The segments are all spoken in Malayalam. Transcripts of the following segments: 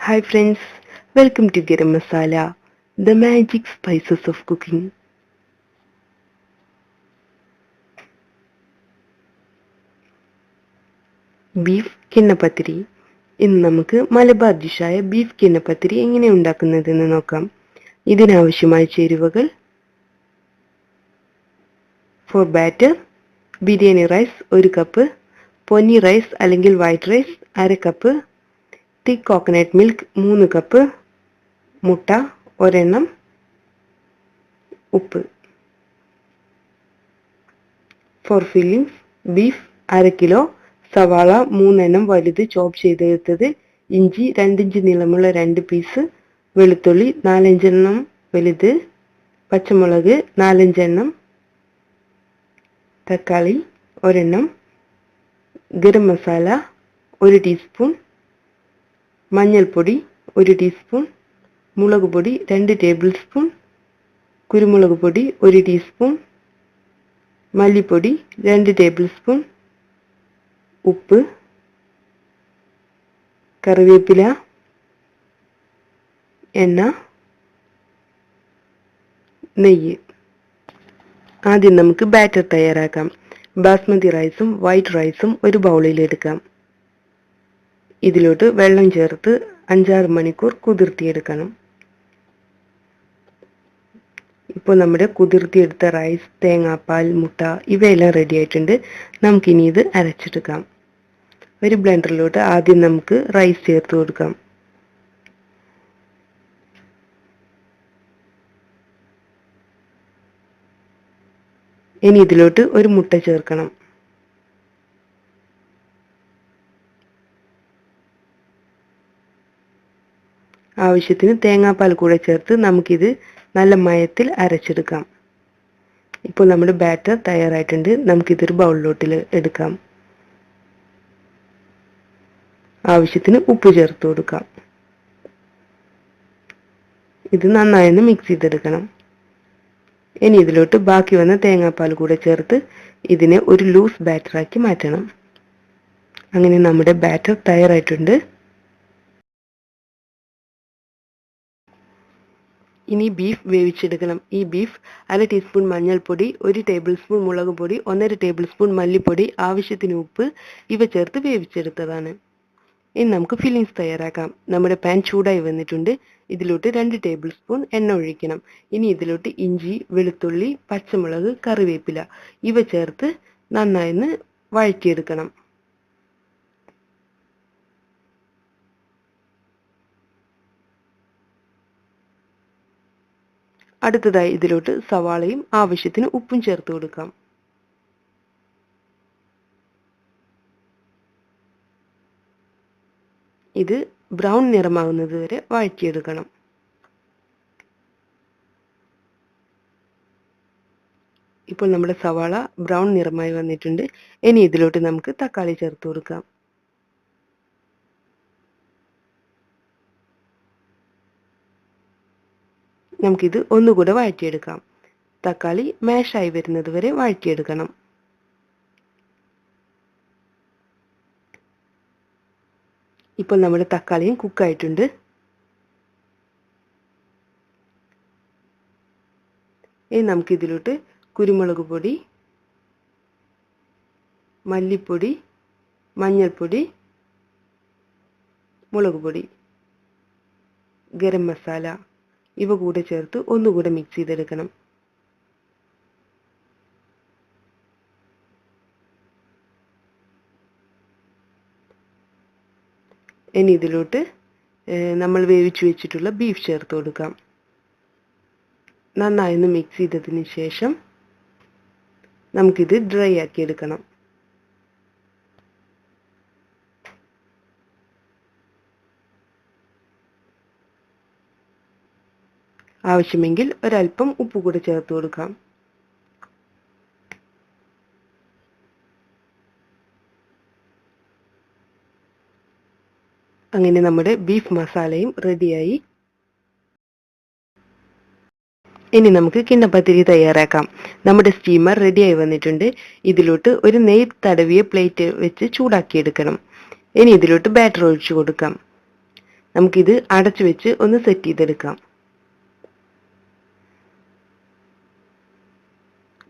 Hi friends, welcome to Garam Masala, the magic spices of cooking. Beef കിണ്ണപ്പത്തിരി. ഇന്ന് നമുക്ക് മലബാർ ഡിഷായ ബീഫ് കിണ്ണപ്പത്തിരി എങ്ങനെ ഉണ്ടാക്കുന്നതെന്ന് നോക്കാം. ഇതിനാവശ്യമായ ചേരുവകൾ: for batter, biryani rice 1 cup, ponni rice അല്ലെങ്കിൽ white rice 1/2 cup, thick coconut milk 3 cup, മുട്ട 1 ഉപ്പ്. ഫോർ ഫില്ലിങ്സ്: ബീഫ് 1/2 കിലോ, സവാള 3 വലുത് ചോപ്പ് ചെയ്തെടുത്തത്, ഇഞ്ചി 2 ഇഞ്ച് നീളമുള്ള 2 പീസ്, വെളുത്തുള്ളി 4-5 വലുത്, പച്ചമുളക് 4-5, തക്കാളി 1, ഗരം മസാല 1 ടീസ്പൂൺ, മഞ്ഞൾപ്പൊടി 1 ടീസ്പൂൺ, മുളക് പൊടി 2 ടേബിൾ സ്പൂൺ, കുരുമുളക് പൊടി 1 ടീസ്പൂൺ, മല്ലിപ്പൊടി 2 ടേബിൾ സ്പൂൺ, ഉപ്പ്, കറിവേപ്പില, എണ്ണ, നെയ്യ്. ആദ്യം നമുക്ക് ബാറ്റർ തയ്യാറാക്കാം. ബാസ്മതി റൈസും വൈറ്റ് റൈസും ഒരു ബൗളിൽ എടുക്കാം. ഇതിലോട്ട് വെള്ളം ചേർത്ത് 5-6 മണിക്കൂർ കുതിർത്തിയെടുക്കണം. ഇപ്പോൾ നമ്മുടെ കുതിർത്തിയെടുത്ത റൈസ്, തേങ്ങാപ്പാൽ, മുട്ട ഇവയെല്ലാം റെഡി ആയിട്ടുണ്ട്. നമുക്കിനി ഇത് അരച്ചെടുക്കാം. ഒരു ബ്ലെൻഡറിലോട്ട് ആദ്യം നമുക്ക് റൈസ് ചേർത്ത് കൊടുക്കാം. ഇനി ഇതിലോട്ട് ഒരു മുട്ട ചേർക്കണം. ആവശ്യത്തിന് തേങ്ങാപ്പാൽ കൂടെ ചേർത്ത് നമുക്കിത് നല്ല മയത്തിൽ അരച്ചെടുക്കാം. ഇപ്പോൾ നമ്മുടെ ബാറ്റർ തയ്യാറായിട്ടുണ്ട്. നമുക്കിതൊരു ബൗളിലോട്ട് എടുക്കാം. ആവശ്യത്തിന് ഉപ്പ് ചേർത്ത് കൊടുക്കാം. ഇത് നന്നായി മിക്സ് ചെയ്തെടുക്കണം. ഇനി ഇതിലോട്ട് ബാക്കി വന്ന തേങ്ങാപ്പാൽ കൂടെ ചേർത്ത് ഇതിനെ ഒരു ലൂസ് ബാറ്ററാക്കി മാറ്റണം. അങ്ങനെ നമ്മുടെ ബാറ്റർ തയ്യാറായിട്ടുണ്ട്. ഇനി ബീഫ് വേവിച്ചെടുക്കണം. ഈ ബീഫ് 1/2 ടീസ്പൂൺ മഞ്ഞൾപ്പൊടി, 1 ടേബിൾ സ്പൂൺ മുളക് പൊടി, 1/2 ടേബിൾ സ്പൂൺ മല്ലിപ്പൊടി, ആവശ്യത്തിന് ഉപ്പ് ഇവ ചേർത്ത് വേവിച്ചെടുത്തതാണ്. ഇനി നമുക്ക് ഫില്ലിങ്സ് തയ്യാറാക്കാം. നമ്മുടെ പാൻ ചൂടായി വന്നിട്ടുണ്ട്. ഇതിലോട്ട് 2 ടേബിൾ സ്പൂൺ എണ്ണ ഒഴിക്കണം. ഇനി ഇതിലോട്ട് ഇഞ്ചി, വെളുത്തുള്ളി, പച്ചമുളക്, കറിവേപ്പില ഇവ ചേർത്ത് നന്നായി വഴറ്റിയെടുക്കണം. അടുത്തതായി ഇതിലോട്ട് സവാളയും ആവശ്യത്തിന് ഉപ്പും ചേർത്ത് കൊടുക്കാം. ഇത് ബ്രൗൺ നിറമാകുന്നത് വരെ വഴറ്റിയെടുക്കണം. ഇപ്പോൾ നമ്മുടെ സവാള ബ്രൗൺ നിറമായി വന്നിട്ടുണ്ട്. ഇനി ഇതിലോട്ട് നമുക്ക് തക്കാളി ചേർത്ത് കൊടുക്കാം. നമുക്കിത് ഒന്നുകൂടെ വഴറ്റിയെടുക്കാം. തക്കാളി മാഷായി വരുന്നത് വരെ വഴറ്റിയെടുക്കണം. ഇപ്പോൾ നമ്മുടെ തക്കാളിയും കുക്കായിട്ടുണ്ട്. ഇനി നമുക്കിതിലോട്ട് കുരുമുളക് പൊടി, മല്ലിപ്പൊടി, മഞ്ഞൾപ്പൊടി, മുളക് പൊടി, ഗരം മസാല ഇവ കൂടെ ചേർത്ത് ഒന്നുകൂടെ മിക്സ് ചെയ്തെടുക്കണം. ഇനി ഇതിലോട്ട് നമ്മൾ വേവിച്ചു വെച്ചിട്ടുള്ള ബീഫ് ചേർത്ത് കൊടുക്കാം. നന്നായി മിക്സ് ചെയ്തതിന് ശേഷം നമുക്കിത് ഡ്രൈ ആക്കി എടുക്കണം. ആവശ്യമെങ്കിൽ ഒരൽപ്പം ഉപ്പ് കൂടെ ചേർത്ത് കൊടുക്കാം. അങ്ങനെ നമ്മുടെ ബീഫ് മസാലയും റെഡിയായി. ഇനി നമുക്ക് കിണ്ണപ്പത്തിരി തയ്യാറാക്കാം. നമ്മുടെ സ്റ്റീമർ റെഡിയായി വന്നിട്ടുണ്ട്. ഇതിലോട്ട് ഒരു നെയ്യ് തടവിയ പ്ലേറ്റ് വെച്ച് ചൂടാക്കിയെടുക്കണം. ഇനി ഇതിലോട്ട് ബാറ്റർ ഒഴിച്ചു കൊടുക്കാം. നമുക്കിത് അടച്ചു വെച്ച് ഒന്ന് സെറ്റ് ചെയ്തെടുക്കാം.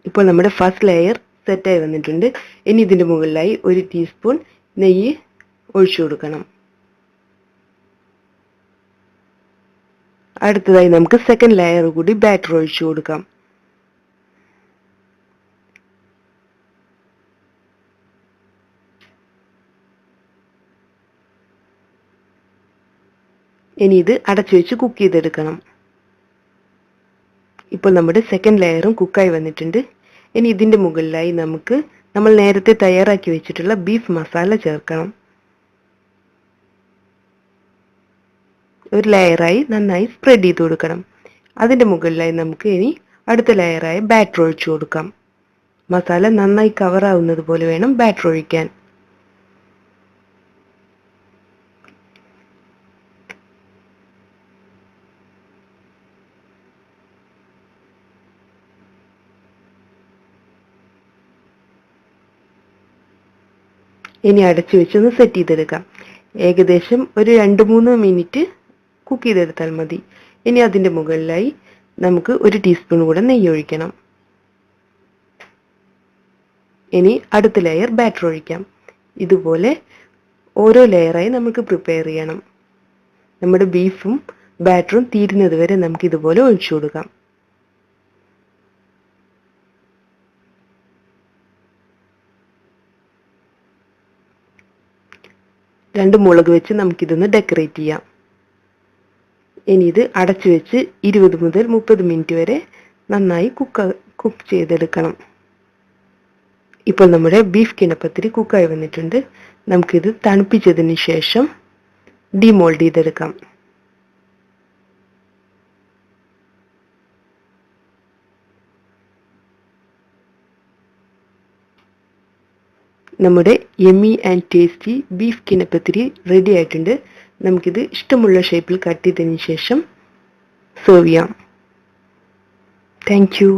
ഇപ്പോൾ നമ്മുടെ ഫസ്റ്റ് ലെയർ സെറ്റായി വന്നിട്ടുണ്ട്. ഇനി ഇതിൻ്റെ മുകളിലായി 1 ടീസ്പൂൺ നെയ്യ് ഒഴിച്ചു കൊടുക്കണം. അടുത്തതായി നമുക്ക് സെക്കൻഡ് ലെയർ കൂടി ബാറ്റർ ഒഴിച്ചു കൊടുക്കാം. ഇനി ഇത് അടച്ചു വെച്ച് കുക്ക് ചെയ്തെടുക്കണം. ഇപ്പോൾ നമ്മുടെ സെക്കൻഡ് ലെയറും കുക്കായി വന്നിട്ടുണ്ട്. ഇനി ഇതിൻ്റെ മുകളിലായി നമുക്ക് നമ്മൾ നേരത്തെ തയ്യാറാക്കി വെച്ചിട്ടുള്ള ബീഫ് മസാല ചേർക്കണം. ഒരു ലെയറായി നന്നായി സ്പ്രെഡ് ചെയ്ത് കൊടുക്കണം. അതിൻ്റെ മുകളിലായി നമുക്ക് ഇനി അടുത്ത ലെയറായി ബാറ്റർ ഒഴിച്ചു കൊടുക്കാം. മസാല നന്നായി കവറാവുന്നത് പോലെ വേണം ബാറ്റർ ഒഴിക്കാൻ. ഇനി അടച്ചു വെച്ചൊന്ന് സെറ്റ് ചെയ്തെടുക്കാം. ഏകദേശം ഒരു 2-3 മിനിറ്റ് കുക്ക് ചെയ്തെടുത്താൽ മതി. ഇനി അതിൻ്റെ മുകളിലായി നമുക്ക് 1 ടീസ്പൂൺ കൂടെ നെയ്യ് ഒഴിക്കണം. ഇനി അടുത്ത ലെയർ ബാറ്റർ ഒഴിക്കാം. ഇതുപോലെ ഓരോ ലെയറായി നമുക്ക് പ്രിപ്പയർ ചെയ്യണം. നമ്മുടെ ബീഫും ബാറ്ററും തീരുന്നത് വരെ നമുക്ക് ഇതുപോലെ ഒഴിച്ചു കൊടുക്കാം. 2 മുളക് വെച്ച് നമുക്കിതൊന്ന് ഡെക്കറേറ്റ് ചെയ്യാം. ഇനി ഇത് അടച്ചു വെച്ച് 20 മുതൽ 30 മിനിറ്റ് വരെ നന്നായി കുക്ക് ചെയ്തെടുക്കണം. ഇപ്പോൾ നമ്മുടെ ബീഫ് കിണപ്പത്തിരി കുക്കായി വന്നിട്ടുണ്ട്. നമുക്കിത് തണുപ്പിച്ചതിന് ശേഷം ഡിമോൾഡ് ചെയ്തെടുക്കാം. നമ്മുടെ യമ്മി ആൻഡ് ടേസ്റ്റി ബീഫ് കിണപ്പത്തിരി റെഡി ആയിട്ടുണ്ട്. നമുക്കിത് ഇഷ്ടമുള്ള ഷേപ്പിൽ കട്ട് ചെയ്തതിന് ശേഷം സെർവ് ചെയ്യാം. Thank U.